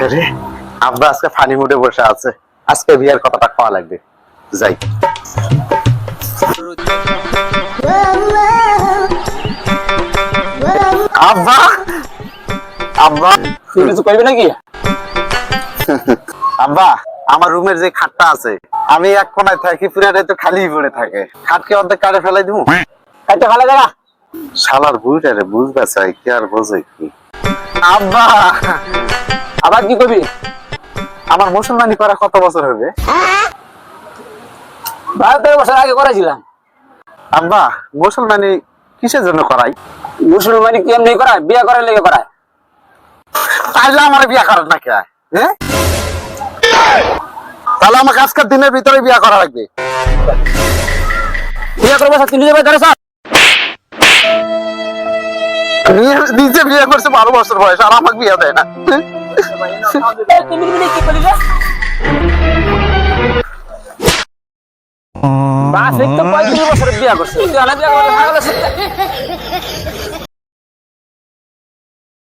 আরে আব্বা আজকে ফানি মুডে বসে আছে, আজকে বিয়ার কথাটা খাওয়া লাগবে। যাই। আব্বা আব্বা তুই কিছু কইবি নাকি? আব্বা আমার রুমের যে খাটটা আছে, আমি এক কোনায় থাকি, পুরাটা তো খালি পড়ে থাকে। খাটকে অর্ধেক কাটে ফেলাই দিব। কাটতে ভালো জায়গা শালার বুঝে রে, বুঝবে চাই কি আর বোঝে কি। আব্বা আবার কি কবি? আমার মুসলমানি করা কত বছর হবে? 12-13 বছর আগে করেছিলাম। আব্বা মুসলমানি কিসের জন্য করাই? মুসলমানি কি এমনি করায়? বিয়ে করার লেগে করায়। তাহলে আমার বিয়া করার না কে? হ্যাঁ, তাহলে আমাকে আজকের দিনের ভিতরে বিয়া করা লাগবে। বিয়ে করবো তুই নিজে ধরে স্যার নিজে বিয়ে করছে 12 বছর বয়স, আর আমাকে বিয়ে দেয় না। বাস তো 35 বছরের বিয়ে করছে, তুই অনেক বিয়ে করলে